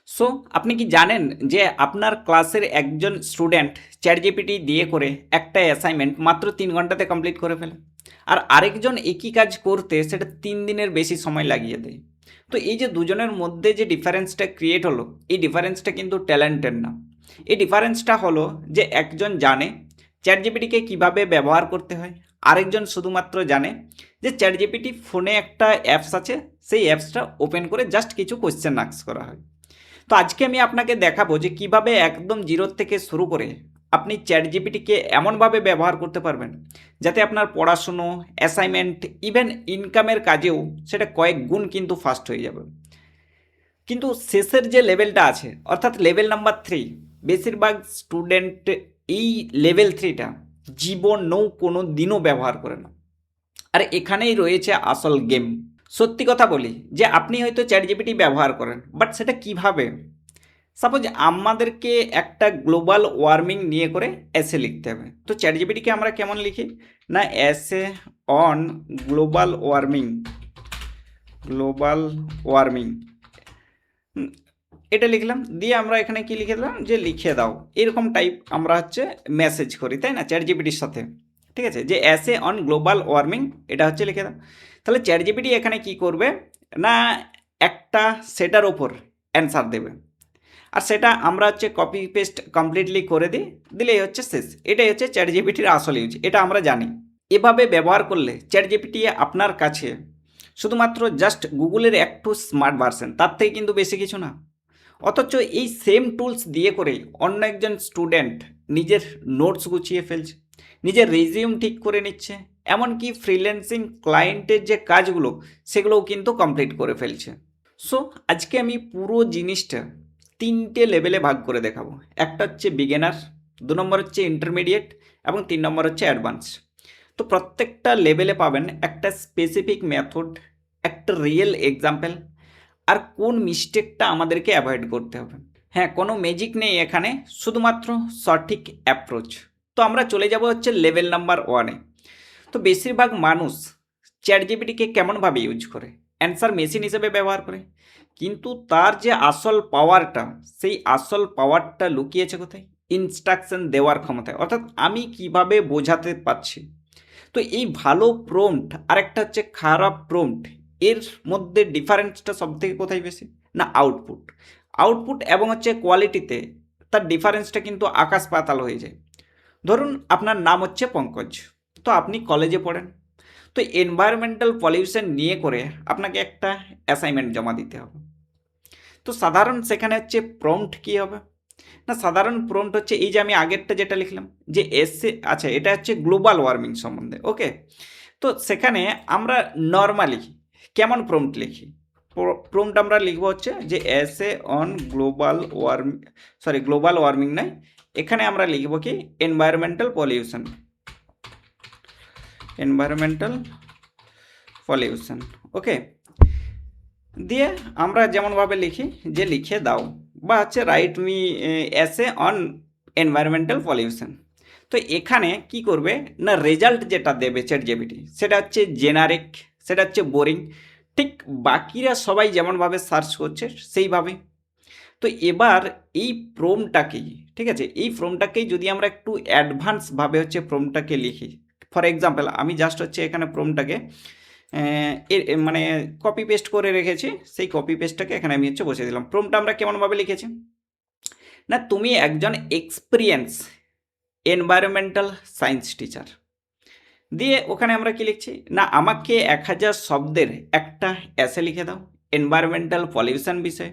So আপনি কি জানেন যে আপনার ক্লাসের একজন স্টুডেন্ট চ্যাটজিপিটি দিয়ে করে একটা অ্যাসাইনমেন্ট মাত্র 3 ঘন্টাতে কমপ্লিট করে ফেলে, আর আরেকজন একই কাজ করতে সেটা 3 দিনের বেশি সময় লাগিয়ে দেয়। তো এই যে দুজনের মধ্যে যে ডিফারেন্সটা ক্রিয়েট হলো, এই ডিফারেন্সটা কিন্তু ট্যালেন্টের না। এই ডিফারেন্সটা হলো যে একজন জানে চ্যাটজিপিটিকে কিভাবে ব্যবহার করতে হয়, আরেকজন শুধুমাত্র জানে যে চ্যাটজিপিটি ফোনে একটা অ্যাপস আছে, সেই অ্যাপসটা ওপেন করে জাস্ট কিছু কোশ্চেন আস্ক করা হয়। তো আজকে আমি আপনাকে দেখাবো যে কিভাবে একদম জিরো থেকে শুরু করে আপনি চ্যাটজিপিটিকে এমনভাবে ব্যবহার করতে পারবেন যাতে আপনার পড়াশুনো, অ্যাসাইনমেন্ট, ইভেন ইনকামের কাজেও সেটা কয়েক গুণ কিন্তু ফাস্ট হয়ে যাবে। কিন্তু শেষের যে লেভেলটা আছে, অর্থাৎ লেভেল নাম্বার 3, বেশিরভাগ স্টুডেন্ট এই লেভেল 3টা জীবনেও কোনো দিনও ব্যবহার করে না। আর এখানেই রয়েছে আসল গেম। সত্যি কথা বলি যে আপনি হয়তো চ্যাটজিপিটি ব্যবহার করেন, বাট সেটা কিভাবে? সাপোজ আমাদেরকে একটা গ্লোবাল ওয়ার্মিং নিয়ে করে এসে লিখতে হবে, তো চ্যাটজিপিটিকে আমরা কেমন লিখি না, essay on global warming, global warming এটা লিখলাম, দিয়ে আমরা এখানে কি লিখে দিলাম যে লিখে দাও, এরকম টাইপ আমরা হচ্ছে মেসেজ করি, তাই না, চ্যাটজিপিটির সাথে। ঠিক আছে, যে এসে অন গ্লোবাল ওয়ার্মিং এটা হচ্ছে লিখে দাও। তাহলে চ্যাটজিপিটি এখানে কি করবে না, একটা সেটার ওপর অ্যান্সার দেবে, আর সেটা আমরা হচ্ছে কপি পেস্ট কমপ্লিটলি করে দিই, দিলেই হচ্ছে শেষ। এটাই হচ্ছে চ্যাটজিপিটির আসল ইউজ, এটা আমরা জানি। এভাবে ব্যবহার করলে চ্যাটজিপিটি আপনার কাছে শুধুমাত্র জাস্ট গুগলের একটু স্মার্ট ভার্সন, তার থেকে কিন্তু বেশি কিছু না। অথচ এই সেম টুলস দিয়ে করেই অন্য একজন স্টুডেন্ট নিজের নোটস গুছিয়ে ফেলছে, নিজের রেজিউম ঠিক করে নিচ্ছে, এমনকি ফ্রিল্যান্সিং ক্লায়েন্টের যে কাজগুলো সেগুলোও কিন্তু কমপ্লিট করে ফেলছে। সো আজকে আমি পুরো জিনিসটা 3টে লেভেলে ভাগ করে দেখাবো। একটা হচ্ছে বিগিনার, 2 নম্বর হচ্ছে ইন্টারমিডিয়েট, এবং 3 নম্বর হচ্ছে অ্যাডভান্স। তো প্রত্যেকটা লেভেলে পাবেন একটা স্পেসিফিক মেথড, একটা রিয়েল এক্সাম্পল, আর কোন মিস্টেকটা আমাদেরকে অ্যাভয়েড করতে হবে। হ্যাঁ, কোনো ম্যাজিক নেই এখানে, শুধুমাত্র সঠিক অ্যাপ্রোচ। তো আমরা চলে যাব হচ্ছে লেভেল নাম্বার 1-এ। তো বেশিরভাগ মানুষ চ্যাটজিপিটিকে কেমনভাবে ইউজ করে, অ্যান্সার মেশিন হিসেবে ব্যবহার করে, কিন্তু তার যে আসল পাওয়ারটা, সেই আসল পাওয়ারটা লুকিয়েছে কোথায়? ইনস্ট্রাকশন দেওয়ার ক্ষমতায়, অর্থাৎ আমি কিভাবে বোঝাতে পারছি। তো এই ভালো প্রম্পট আর একটা হচ্ছে খারাপ প্রম্পট, এর মধ্যে ডিফারেন্সটা সব থেকে কোথায় বেশি না, আউটপুট। আউটপুট এবং হচ্ছে কোয়ালিটিতে তার ডিফারেন্সটা কিন্তু আকাশ পাতাল হয়ে যায়। ধরুন আপনার নাম হচ্ছে পঙ্কজ, তো আপনি কলেজে পড়েন, তো এনভায়রনমেন্টাল পলিউশন নিয়ে করে আপনাকে একটা অ্যাসাইনমেন্ট জমা দিতে হবে। তো সাধারণ সেখানে হচ্ছে প্রম্পট কী হবে না, সাধারণ প্রম্পট হচ্ছে এই যে আমি আগেরটা যেটা লিখলাম যে এসে, আচ্ছা এটা হচ্ছে গ্লোবাল ওয়ার্মিং সম্বন্ধে, ওকে। তো সেখানে আমরা নর্মালি কেমন প্রম্পট লিখি, প্রম্পট আমরা লিখবো হচ্ছে যে essay on global warming, sorry global warming নয়, এখানে আমরা লিখবো কি এনভায়রনমেন্টাল পলিউশন, এনভায়রনমেন্টাল পলিউশন, ওকে। দিয়ে আমরা যেমনভাবে লিখি যে লিখে দাও, বা হচ্ছে write me essay on environmental pollution. তো এখানে কি করবে না, রেজাল্ট যেটা দেবে চ্যাটজিপিটি সেটা হচ্ছে জেনারিক, সেটা হচ্ছে বোরিং, ঠিক বাকিরা সবাই যেমনভাবে সার্চ করছে সেইভাবে। তো এবার এই প্রম্পটটাকেই, ঠিক আছে, এই প্রম্পটটাকেই যদি আমরা একটু অ্যাডভান্সভাবে হচ্ছে প্রম্পটটাকে লিখি, ফর এক্সাম্পল আমি জাস্ট হচ্ছে এখানে প্রম্পটটাকে মানে কপি পেস্ট করে রেখেছি, সেই কপি পেস্টটাকে এখানে আমি হচ্ছে বসিয়ে দিলাম। প্রম্পটটা আমরা কেমনভাবে লিখেছি না, তুমি একজন এক্সপিরিয়েন্স এনভায়রনমেন্টাল সায়েন্স টিচার, দিয়ে ওখানে আমরা কি লিখছি না, আমাকে 1000 শব্দের একটা এসে লিখে দাও এনভায়রনমেন্টাল পলিউশন বিষয়ে,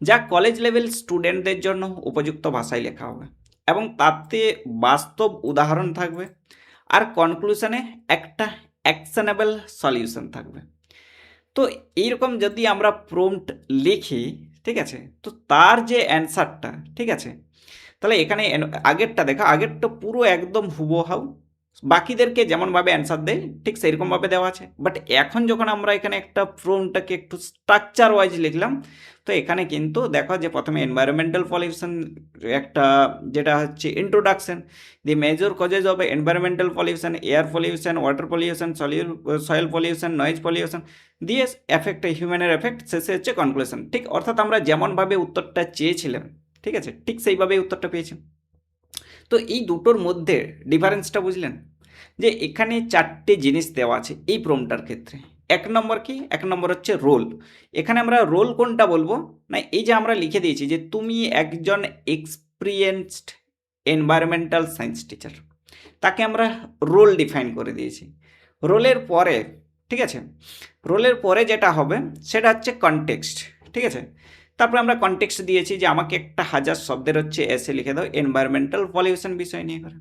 যা কলেজ লেভেল স্টুডেন্টদের জন্য উপযুক্ত ভাষায় লেখা হবে, এবং তাতে বাস্তব উদাহরণ থাকবে, আর কনক্লুশনে একটা অ্যাকশনেবল সলিউশন থাকবে। তো এইরকম যদি আমরা প্রম্পট লিখি, ঠিক আছে, তো তার যে অ্যান্সারটা, ঠিক আছে, তাহলে এখানে আগেরটা দেখা, আগেরটা পুরো একদম হুবহু বাকিদেরকে যেমনভাবে অ্যান্সার দেয় ঠিক সেইরকমভাবে দেওয়া আছে। বাট এখন যখন আমরা এখানে একটা প্রম্পটটাকে একটু স্ট্রাকচার ওয়াইজ লিখলাম, তো এখানে কিন্তু দেখো যে প্রথমে এনভায়রনমেন্টাল পলিউশন একটা যেটা হচ্ছে introduction, the major causes of environmental pollution, air pollution, water pollution, soil pollution, noise pollution, দিয়ে এফেক্ট হিউম্যানের এফেক্ট, শেষে হচ্ছে কনক্লুশন। ঠিক অর্থাৎ আমরা যেমনভাবে উত্তরটা চেয়েছিলাম, ঠিক আছে, ঠিক সেইভাবেই উত্তরটা পেয়েছি। তো এই দুটোর মধ্যে ডিফারেন্সটা বুঝলেন, যে এখানে চারটে জিনিস দেওয়া আছে এই প্রম্পটার ক্ষেত্রে। এক নম্বর কি, এক নম্বর হচ্ছে রোল। এখানে আমরা রোল কোনটা বলবো না, এই যে আমরা লিখে দিয়েছি যে তুমি একজন এক্সপিরিয়েন্সড এনভায়রনমেন্টাল সায়েন্স টিচার, তাকে আমরা রোল ডিফাইন করে দিয়েছি। রোলের পরে, ঠিক আছে, রোলের পরে যেটা হবে সেটা হচ্ছে কনটেক্সট, ঠিক আছে। তারপরে আমরা কনটেক্সট দিয়েছি যে আমাকে একটা 1000 শব্দের হচ্ছে এসে লিখে দাও এনভায়রনমেন্টাল পলিউশন বিষয় নিয়ে করে।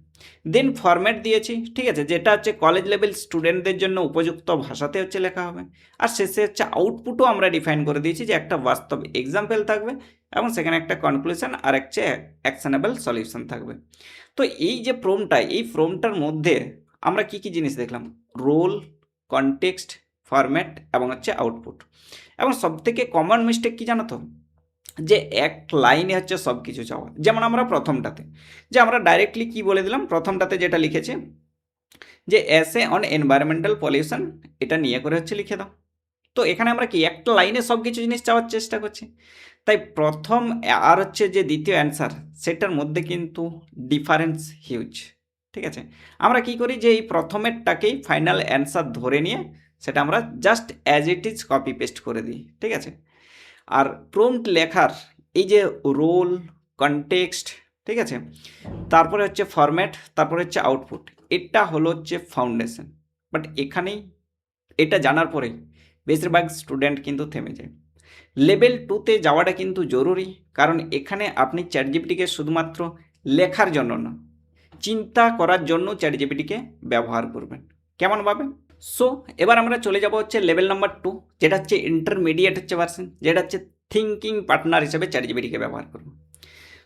দেন ফরম্যাট দিয়েছি, ঠিক আছে, যেটা হচ্ছে কলেজ লেভেল স্টুডেন্টদের জন্য উপযুক্ত ভাষাতে হচ্ছে লেখা হবে। আর শেষে হচ্ছে আউটপুটও আমরা ডিফাইন করে দিয়েছি যে একটা বাস্তব এক্সাম্পল থাকবে এবং সেখানে একটা কনক্লুশন আর একটা অ্যাকশনেবল সলিউশন থাকবে। তো এই যে প্রম্পটটা, এই প্রম্পটটার মধ্যে আমরা কি কি জিনিস দেখলাম, রোল, কনটেক্সট, ফরম্যাট এবং হচ্ছে আউটপুট। এবং সবথেকে কমন মিস্টেক কি জানো তো, যে এক লাইনে হচ্ছে সব কিছু চাওয়া। যেমন আমরা প্রথমটাতে যে আমরা ডাইরেক্টলি কি বলে দিলাম, প্রথমটাতে যেটা লিখেছে যে এসে অন এনভায়রনমেন্টাল পলিউশন, এটা নিয়ে করে হচ্ছে লিখে দাও। তো এখানে আমরা কি একটা লাইনে সব কিছু জিনিস চাওয়ার চেষ্টা করছি। তাই প্রথম আর হচ্ছে যে দ্বিতীয় অ্যান্সার, সেটার মধ্যে কিন্তু ডিফারেন্স হিউজ, ঠিক আছে। আমরা কি করি যে এই প্রথমেরটাকেই ফাইনাল অ্যান্সার ধরে নিয়ে সেটা আমরা just as it is copy paste করে দিই, ঠিক আছে। আর প্রম্পট লেখার এই যে রোল, কনটেক্সট, ঠিক আছে, তারপরে হচ্ছে ফরম্যাট, তারপরে হচ্ছে আউটপুট, এটা হলো হচ্ছে ফাউন্ডেশন। বাট এখানেই এটা জানার পরেই বেশিরভাগ স্টুডেন্ট কিন্তু থেমে যায়। লেভেল 2তে যাওয়াটা কিন্তু জরুরি, কারণ এখানে আপনি চ্যাটজিপিটিকে শুধুমাত্র লেখার জন্য না, চিন্তা করার জন্য চ্যাটজিপিটিকে ব্যবহার করবেন। কেমনভাবে? সো এবার আমরা চলে যাব হচ্ছে লেভেল নাম্বার 2, যেটা হচ্ছে ইন্টারমিডিয়েট হচ্ছে ভার্সন, যেটা হচ্ছে থিঙ্কিং পার্টনার হিসেবে চ্যাটজিপিটিকে ব্যবহার করব।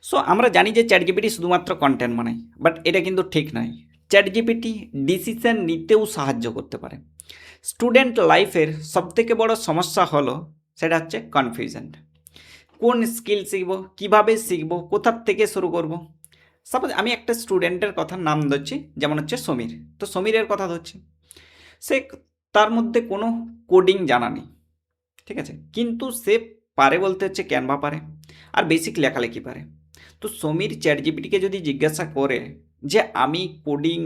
সো আমরা জানি যে চ্যাটজিপিটি শুধুমাত্র কন্টেন্ট বানায়, বাট এটা কিন্তু ঠিক নয়। চ্যাটজিপিটি ডিসিশন নিতেও সাহায্য করতে পারে। স্টুডেন্ট লাইফের সবথেকে বড় সমস্যা হলো সেটা হচ্ছে কনফিউশন। কোন স্কিল শিখবো, কীভাবে শিখবো, কোথার থেকে শুরু করব। সাপোজ আমি একটা স্টুডেন্টের কথা নাম ধরছি, যেমন হচ্ছে সমীর। তো সমীরের কথা ধরছি, সে তার মধ্যে কোনো কোডিং জানা নেই, ঠিক আছে, কিন্তু সে পারে বলতে হচ্ছে ক্যানভা পারে আর বেসিক লেখালেখি পারে। তো সমীর চ্যাটজিপিটিকে যদি জিজ্ঞাসা করে যে আমি কোডিং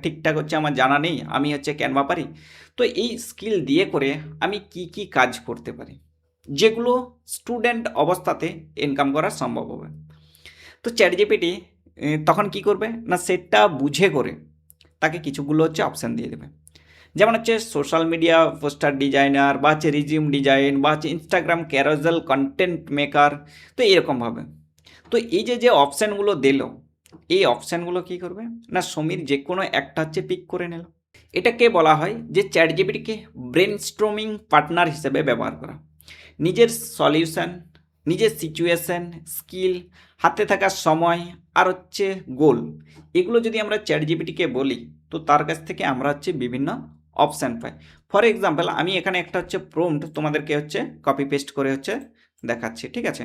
ঠিকঠাক হচ্ছে আমার জানা নেই, আমি হচ্ছে ক্যানভা পারি, তো এই স্কিল দিয়ে করে আমি কি কি কাজ করতে পারি যেগুলো স্টুডেন্ট অবস্থাতে ইনকাম করা সম্ভব হবে। তো চ্যাটজিপিটি তখন কি করবে না, সেটা বুঝে করে তাকে কিছুগুলো হচ্ছে অপশান দিয়ে দেবে। যেমন হচ্ছে সোশ্যাল মিডিয়া পোস্টার ডিজাইনার, বা হচ্ছে রিজিউম ডিজাইন, বা হচ্ছে ইনস্টাগ্রাম ক্যারোজেল কন্টেন্ট মেকার, তো এরকমভাবে। তো এই যে যে অপশানগুলো দিল, এই অপশানগুলো কী করবে না, সমীর যে কোনো একটা হচ্ছে পিক করে নিল। এটাকে বলা হয় যে চ্যাটজিপিটিকে ব্রেনস্টর্মিং পার্টনার হিসেবে ব্যবহার করা। নিজের সলিউশন, নিজের সিচুয়েশন, স্কিল, হাতে থাকা সময় আর হচ্ছে গোল, এগুলো যদি আমরা চ্যাটজিপিটিকে বলি, তো তার কাছ থেকে আমরা হচ্ছে বিভিন্ন অপশান পাই। ফর এক্সাম্পল আমি এখানে একটা হচ্ছে প্রম্পট তোমাদেরকে হচ্ছে কপি পেস্ট করে হচ্ছে দেখাচ্ছি, ঠিক আছে।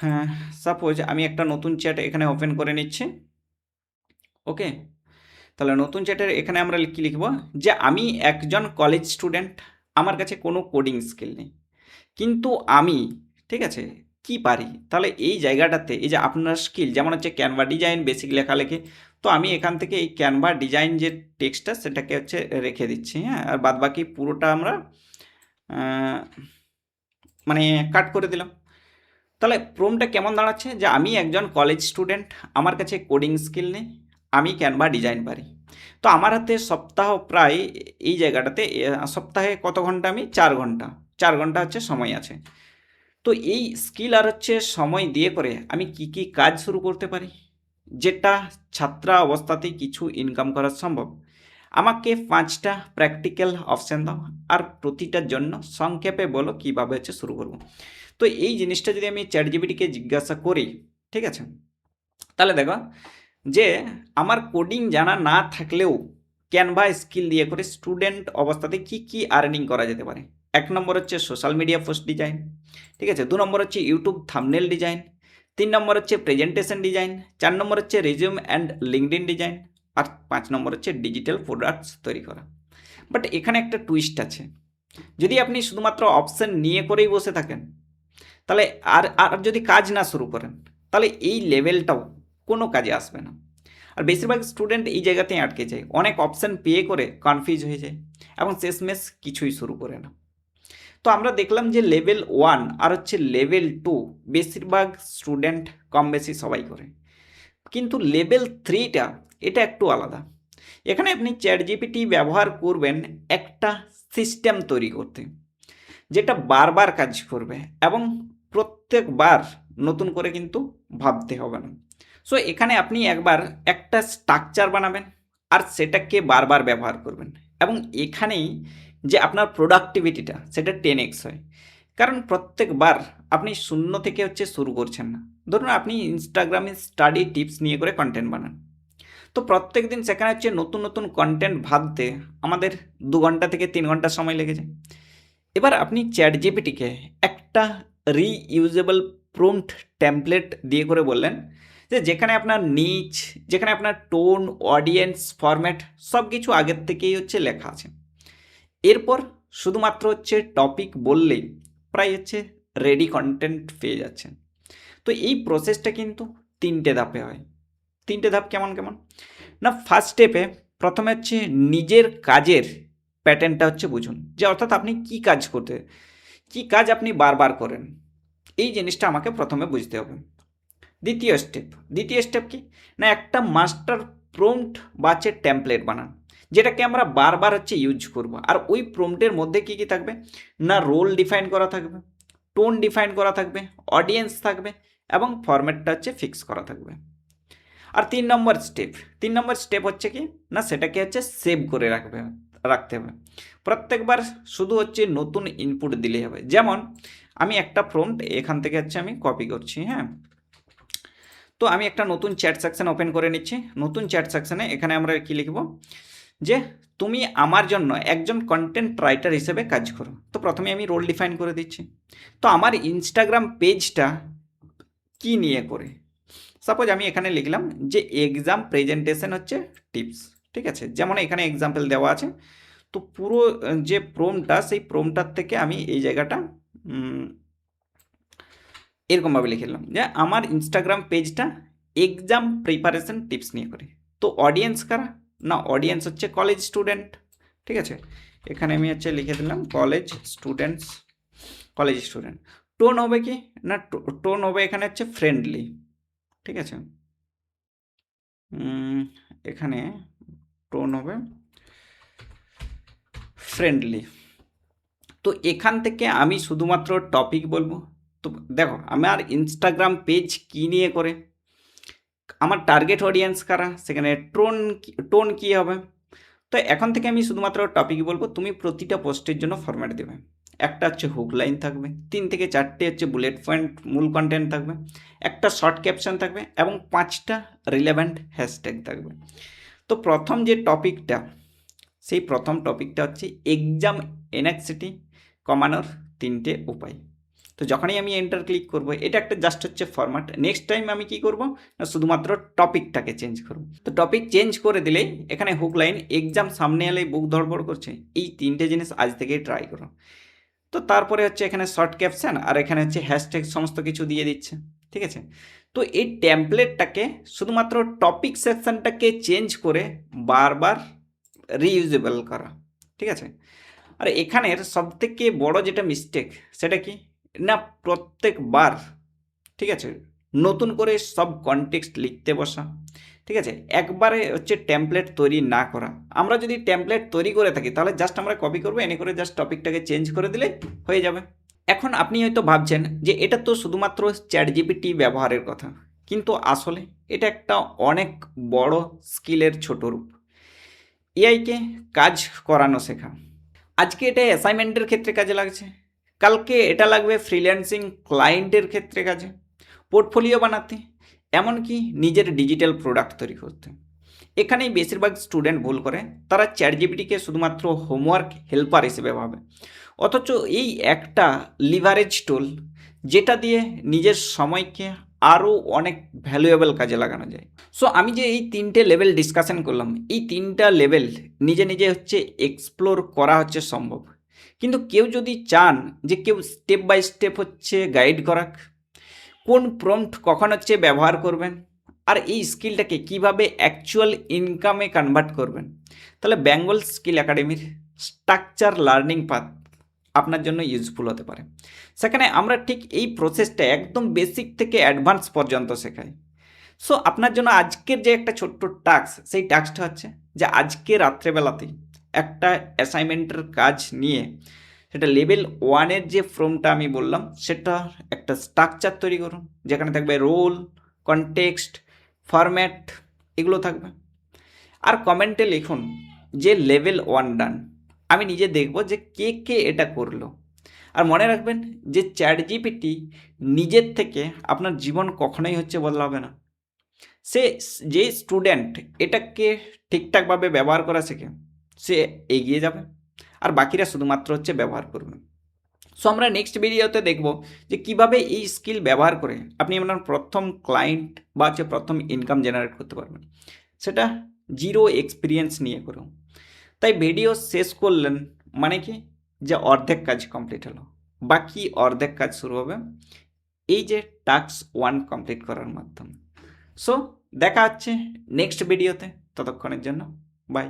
হ্যাঁ, সাপোজ আমি একটা নতুন চ্যাট এখানে ওপেন করে নিচ্ছি। ওকে, তাহলে নতুন চ্যাটের এখানে আমরা কি লিখব যে আমি একজন কলেজ স্টুডেন্ট, আমার কাছে কোনো কোডিং স্কিল নেই, কিন্তু আমি, ঠিক আছে, কি পারি। তাহলে এই জায়গাটাতে এই যে আপনার স্কিল, যেমন হচ্ছে ক্যানভা ডিজাইন, বেসিক লেখালেখি, তো আমি এখান থেকে এই ক্যানভা ডিজাইন যে টেক্সটটা সেটাকে হচ্ছে রেখে দিচ্ছি। হ্যাঁ, আর বাদ বাকি পুরোটা আমরা মানে কাট করে দিলাম। তাহলে প্রোমটা কেমন দাঁড়াচ্ছে, যে আমি একজন কলেজ স্টুডেন্ট, আমার কাছে কোডিং স্কিল নেই, আমি ক্যানভা ডিজাইন পারি। তো আমার হাতে সপ্তাহ প্রায় এই জায়গাটাতে সপ্তাহে কত ঘন্টা, আমি 4 ঘন্টা, 4 ঘন্টা হচ্ছে সময় আছে। তো এই স্কিল আর হচ্ছে সময় দিয়ে করে আমি কি কি কাজ শুরু করতে পারি, যেটা ছাত্রা অবস্থাতেই কিছু ইনকাম করা সম্ভব। আমাকে 5টা প্র্যাকটিক্যাল অপশান দাও, আর প্রতিটার জন্য সংক্ষেপে বলো কীভাবে হচ্ছে শুরু করব। তো এই জিনিসটা যদি আমি চ্যাটজিপিটিকে জিজ্ঞাসা করি, ঠিক আছে, তাহলে দেখো যে আমার কোডিং জানা না থাকলেও ক্যানভা স্কিল দিয়ে করে স্টুডেন্ট অবস্থাতে কি কি আর্নিং করা যেতে পারে। 1 নম্বর হচ্ছে সোশ্যাল মিডিয়া পোস্ট ডিজাইন, ঠিক আছে। 2 নম্বর হচ্ছে ইউটিউব থাম্বনেল ডিজাইন। 3 নম্বর হচ্ছে প্রেজেন্টেশন ডিজাইন। 4 নম্বর হচ্ছে রিজিউম অ্যান্ড লিঙ্কডইন ডিজাইন। আর 5 নম্বর হচ্ছে ডিজিটাল প্রোডাক্টস তৈরি করা। বাট এখানে একটা টুইস্ট আছে, যদি আপনি শুধুমাত্র অপশন নিয়ে করেই বসে থাকেন, তাহলে আর আর যদি কাজ না শুরু করেন, তাহলে এই লেভেলটাও কোনো কাজে আসবে না। আর বেশিরভাগ স্টুডেন্ট এই জায়গাতেই আটকে যায়, অনেক অপশান পেয়ে করে কনফিউজ হয়ে যায় এবং শেষমেশ কিছুই শুরু করে না। তো আমরা দেখলাম যে লেভেল 1 আর হচ্ছে লেভেল 2 বেশিরভাগ স্টুডেন্ট কম বেশি সবাই করে, কিন্তু লেভেল 3টা এটা একটু আলাদা। এখানে আপনি চ্যাট জিপিটি ব্যবহার করবেন একটা সিস্টেম তৈরি করতে, যেটা বারবার কাজ করবে এবং প্রত্যেকবার নতুন করে কিন্তু ভাবতে হবে না। সো এখানে আপনি একবার একটা স্ট্রাকচার বানাবেন আর সেটাকে বারবার ব্যবহার করবেন, এবং এখানেই যে আপনার প্রোডাক্টিভিটিটা সেটা 10x হয়। কারণ প্রত্যেকবার আপনি শূন্য থেকে হচ্ছে শুরু করছেন না। ধরুন আপনি ইনস্টাগ্রামে স্টাডি টিপস নিয়ে করে কন্টেন্ট বানান, তো প্রত্যেক দিন সেখানে হচ্ছে নতুন নতুন কন্টেন্ট ভাবতে আমাদের 2 ঘন্টা থেকে 3 ঘন্টা সময় লেগে যায়। এবার আপনি চ্যাট জিপিটিকে একটা রিইউজেবল প্রম্পট টেমপ্লেট দিয়ে করে বললেন যে যেখানে আপনার নিচ, যেখানে আপনার টোন, অডিয়েন্স, ফরম্যাট সব কিছু আগের থেকেই হচ্ছে লেখা আছে। এরপর শুধুমাত্র হচ্ছে টপিক বললেই প্রায় হচ্ছে রেডি কন্টেন্ট পেয়ে যাচ্ছেন। তো এই প্রসেসটা কিন্তু 3টে ধাপে হয়। 3টে ধাপ কেমন কেমন না, ফার্স্ট স্টেপে প্রথমে হচ্ছে নিজের কাজের প্যাটার্নটা হচ্ছে বুঝুন, যে অর্থাৎ আপনি কি কাজ করতে, কি কাজ আপনি বারবার করেন, এই জিনিসটা আমাকে প্রথমে বুঝতে হবে। দ্বিতীয় স্টেপ কি না, একটা মাস্টার প্রম্পট বা হচ্ছে টেমপ্লেট বানান, যেটাকে আমরা বারবার হচ্ছে ইউজ করব। আর ওই প্রম্পটের মধ্যে কি কি থাকবে না, রোল ডিফাইন করা থাকবে, টোন ডিফাইন করা থাকবে, অডিয়েন্স থাকবে এবং ফরম্যাটটা হচ্ছে ফিক্স করা থাকবে। আর 3 নম্বর স্টেপ হচ্ছে কি না, সেটাকে হচ্ছে সেভ করে রাখতে হবে। প্রত্যেকবার শুধু হচ্ছে নতুন ইনপুট দিলেই হবে। যেমন আমি একটা প্রম্পট এখান থেকে হচ্ছে আমি কপি করছি, হ্যাঁ। তো আমি একটা নতুন চ্যাট সেকশন ওপেন করে নিচ্ছি। নতুন চ্যাট সেকশনে এখানে আমরা কি লিখব, যে তুমি আমার জন্য একজন কন্টেন্ট রাইটার হিসেবে কাজ করো। তো প্রথমে আমি রোল ডিফাইন করে দিচ্ছি। তো আমার ইনস্টাগ্রাম পেজটা কি নিয়ে করে, সাপোজ আমি এখানে লিখলাম যে এক্সাম প্রেজেন্টেশন হচ্ছে টিপস, ঠিক আছে, যেমন এখানে এক্সাম্পল দেওয়া আছে। তো পুরো যে প্রোমটা, সেই প্রোমটার থেকে আমি এই জায়গাটা এরকমভাবে লিখে নিলাম যে আমার ইনস্টাগ্রাম পেজটা এক্সাম প্রিপারেশন টিপস নিয়ে করে। তো অডিয়েন্স কারা না, অডিয়েন্স হচ্ছে কলেজ স্টুডেন্ট, ঠিক আছে। এখানে আমি হচ্ছে লিখে দিলাম কলেজ স্টুডেন্ট। টোন হবে কি না, টোন হবে এখানে হচ্ছে ফ্রেন্ডলি, ঠিক আছে। এখানে টোন হবে ফ্রেন্ডলি। তো এখান থেকে আমি শুধুমাত্র টপিক বলবো। তো দেখো আমার ইনস্টাগ্রাম পেজ কী নিয়ে করে, আমার টার্গেট অডিয়েন্স কারা, সেখানে টোন কী হবে। তো এখন থেকে আমি শুধুমাত্র টপিক বলবো। তুমি প্রতিটা পোস্টের জন্য ফরম্যাট দেবে, একটা হচ্ছে হুক লাইন থাকবে, 3 থেকে 4টে হচ্ছে বুলেট পয়েন্ট মূল কন্টেন্ট থাকবে, একটা শর্ট ক্যাপশন থাকবে এবং 5টা রিলেভেন্ট হ্যাশট্যাগ থাকবে। তো প্রথম যে টপিকটা, সেই প্রথম টপিকটা হচ্ছে এক্সাম এনএক্সিটি কমানোর 3টে উপায়। তো যখনই আমি এন্টার ক্লিক করব, এটা একটা জাস্ট হচ্ছে ফরম্যাট। নেক্সট টাইম আমি কি করব না, শুধুমাত্র টপিকটাকে চেঞ্জ করব। তো টপিক চেঞ্জ করে দিলেই এখানে হুক লাইন, এক্সাম সামনে এলেই বুক ধড়বড় করছে, এই 3টে জিনিস আজ থেকেই ট্রাই করো। তো তারপরে হচ্ছে এখানে শর্ট ক্যাপশন আর এখানে হচ্ছে হ্যাশট্যাগ সমস্ত কিছু দিয়ে দিচ্ছে, ঠিক আছে। তো এই টেমপ্লেটটাকে শুধুমাত্র টপিক সেকশনটাকে চেঞ্জ করে বারবার রিইউজেবল করা, ঠিক আছে। আর এখানের সবথেকে বড় যেটা মিস্টেক সেটা কি না, প্রত্যেকবার, ঠিক আছে, নতুন করে সব কনটেক্সট লিখতে বসা, ঠিক আছে, একবারে হচ্ছে টেমপ্লেট তৈরি না করা। আমরা যদি টেমপ্লেট তৈরি করে থাকি তাহলে জাস্ট আমরা কপি করবো, এনে করে জাস্ট টপিকটাকে চেঞ্জ করে দিলে হয়ে যাবে। এখন আপনি হয়তো ভাবছেন যে এটা তো শুধুমাত্র চ্যাট জিপিটি ব্যবহারের কথা, কিন্তু আসলে এটা একটা অনেক বড় স্কিলের ছোট রূপ। এআইকে কাজ করানো শেখা। আজকে এটা অ্যাসাইনমেন্টের ক্ষেত্রে কাজে লাগছে, কালকে এটা লাগবে ফ্রিল্যান্সিং ক্লায়েন্টের ক্ষেত্রে কাজে, পোর্টফোলিও বানাতে এমনকি নিজের ডিজিটাল প্রোডাক্ট তৈরি করতে। এখানেই বেশিরভাগ স্টুডেন্ট ভুল করে, তারা চ্যাট জিপিটিকে শুধুমাত্র হোমওয়ার্ক হেল্পার হিসেবে ভাবে, অথচ এই একটা লিভারেজ টুল যেটা দিয়ে নিজের সময়কে আরও অনেক ভ্যালুয়েবল কাজে লাগানো যায়। সো আমি যে এই 3টে লেভেল ডিসকাশন করলাম, এই 3টা লেভেল নিজে নিজে হচ্ছে এক্সপ্লোর করা হচ্ছে সম্ভব, কিন্তু কেউ যদি চান যে কেউ স্টেপ বাই স্টেপ হচ্ছে গাইড করাক, কোন প্রম্পট কখন হচ্ছে ব্যবহার করবেন, আর এই স্কিলটাকে কিভাবে অ্যাকচুয়াল ইনকামে কনভার্ট করবেন, তাহলে বেঙ্গল স্কিল একাডেমির স্ট্রাকচার লার্নিং পাথ আপনার জন্য ইউজফুল হতে পারে। সেখানে আমরা ঠিক এই প্রসেসটা একদম বেসিক থেকে অ্যাডভান্স পর্যন্ত শেখাই। সো আপনার জন্য আজকের যে একটা ছোট্ট টাস্ক, সেই টাস্কটা হচ্ছে যে আজকে রাত্রেবেলাতেই একটা অ্যাসাইনমেন্টের কাজ নিয়ে সেটা লেভেল 1-এর যে ফর্মটা আমি বললাম সেটা একটা স্ট্রাকচার তৈরি করুন, যেখানে থাকবে রোল, কনটেক্সট, ফরম্যাট, এগুলো থাকবে। আর কমেন্টে লিখুন যে লেভেল 1 ডান। আমি নিজে দেখব যে কে কে এটা করলো। আর মনে রাখবেন যে চ্যাট জিপিটি নিজের থেকে আপনার জীবন কখনোই হচ্ছে বদলাবে না। সে যে স্টুডেন্ট এটাকে ঠিকঠাকভাবে ব্যবহার করা শেখে, সে এগিয়ে যাবে, আর বাকিরা শুধুমাত্র হচ্ছে ব্যবহার করবে। সো আমরা নেক্সট ভিডিওতে দেখব যে কিভাবে এই স্কিল ব্যবহার করে আপনি আপনার প্রথম ক্লায়েন্ট বা হচ্ছে প্রথম ইনকাম জেনারেট করতে পারবেন, সেটা জিরো এক্সপিরিয়েন্স নিয়ে করুন। তাই ভিডিও শেষ করলেন মানে কি, যে অর্ধেক কাজ কমপ্লিট হলো, বাকি অর্ধেক কাজ শুরু হবে এই যে টাস্ক 1 কমপ্লিট করার মাধ্যমে। সো দেখা হচ্ছে নেক্সট ভিডিওতে, ততক্ষণের জন্য বাই।